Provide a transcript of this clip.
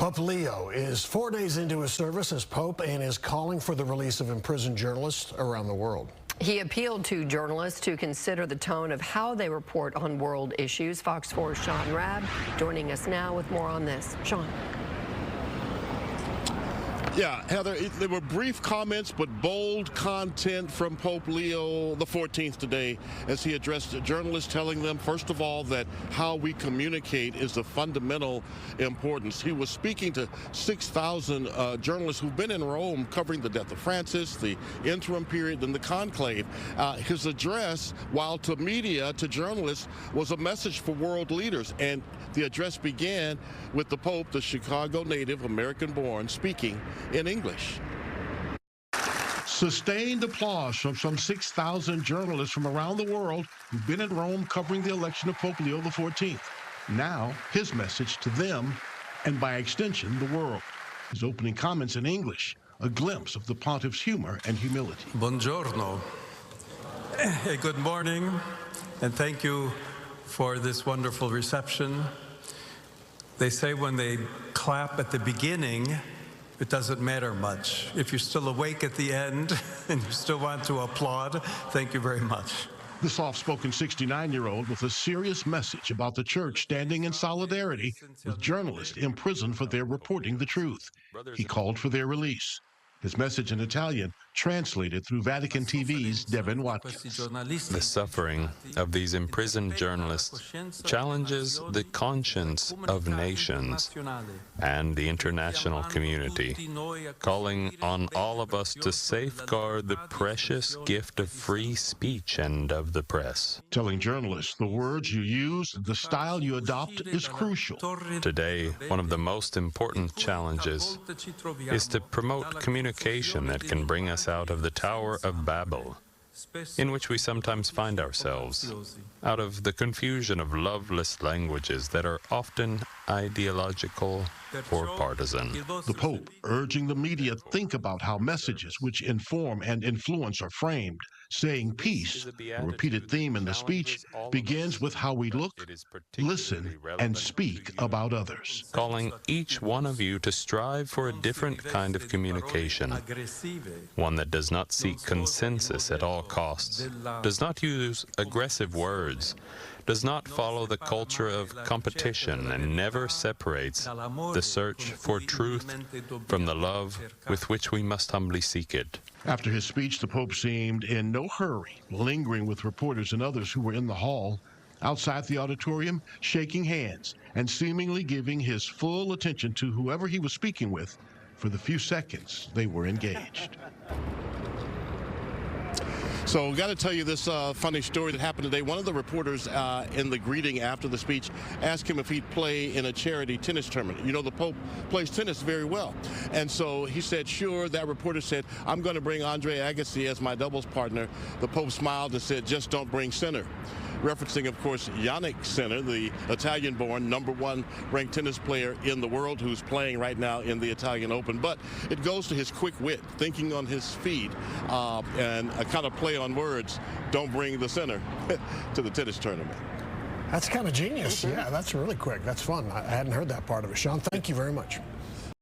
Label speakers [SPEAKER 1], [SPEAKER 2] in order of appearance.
[SPEAKER 1] Pope Leo is 4 days into his service as Pope and is calling for the release of imprisoned journalists around the world.
[SPEAKER 2] He appealed to journalists to consider the tone of how they report on world issues. Fox 4's Sean Rabb joining us now with more on this. Sean.
[SPEAKER 3] Yeah, Heather, there were brief comments but bold content from Pope Leo XIV today as he addressed journalists, telling them, first of all, that how we communicate is the fundamental importance. He was speaking to 6,000 journalists who've been in Rome covering the death of Francis, the interim period, and the conclave. His address, while to media, to journalists, was a message for world leaders. And the address began with the Pope, the Chicago native, American-born, speaking in English.
[SPEAKER 4] Sustained applause from some 6,000 journalists from around the world who've been in Rome covering the election of Pope Leo XIV. Now, his message to them, and by extension, the world. His opening comments in English, a glimpse of the pontiff's humor and humility.
[SPEAKER 5] Buongiorno. Good morning, and thank you for this wonderful reception. They say when they clap at the beginning, it doesn't matter much. If you're still awake at the end and you still want to applaud, thank you very much.
[SPEAKER 4] The soft-spoken 69-year-old with a serious message about the church standing in solidarity with journalists imprisoned for their reporting the truth. He called for their release. His message in Italian translated through Vatican TV's Devin Watkins.
[SPEAKER 6] The suffering of these imprisoned journalists challenges the conscience of nations and the international community, calling on all of us to safeguard the precious gift of free speech and of the press.
[SPEAKER 4] Telling journalists the words you use, the style you adopt is crucial.
[SPEAKER 6] Today, one of the most important challenges is to promote communication that can bring us out of the Tower of Babel, in which we sometimes find ourselves, out of the confusion of loveless languages that are often ideological or partisan.
[SPEAKER 4] The Pope urging the media think about how messages which inform and influence are framed. Saying peace, a repeated theme in the speech, begins with how we look, listen, and speak about others.
[SPEAKER 6] Calling each one of you to strive for a different kind of communication, one that does not seek consensus at all costs, does not use aggressive words, does not follow the culture of competition, and never separates the search for truth from the love with which we must humbly seek it.
[SPEAKER 4] After his speech, the Pope seemed in no hurry, lingering with reporters and others who were in the hall, outside the auditorium, shaking hands and seemingly giving his full attention to whoever he was speaking with for the few seconds they were engaged.
[SPEAKER 3] So got to tell you this funny story that happened today. One of the reporters in the greeting after the speech asked him if he'd play in a charity tennis tournament. You know, the Pope plays tennis very well. And so he said, sure. That reporter said, I'm going to bring Andre Agassi as my doubles partner. The Pope smiled and said, just don't bring Sinner. Referencing, of course, Yannick Sinner, the Italian-born #1 ranked tennis player in the world who's playing right now in the Italian Open. But it goes to his quick wit, thinking on his feet, and a kind of play on words, don't bring the Sinner to the tennis tournament.
[SPEAKER 1] That's kind of genius. Yeah, that's really quick. That's fun. I hadn't heard that part of it. Sean, thank you very much.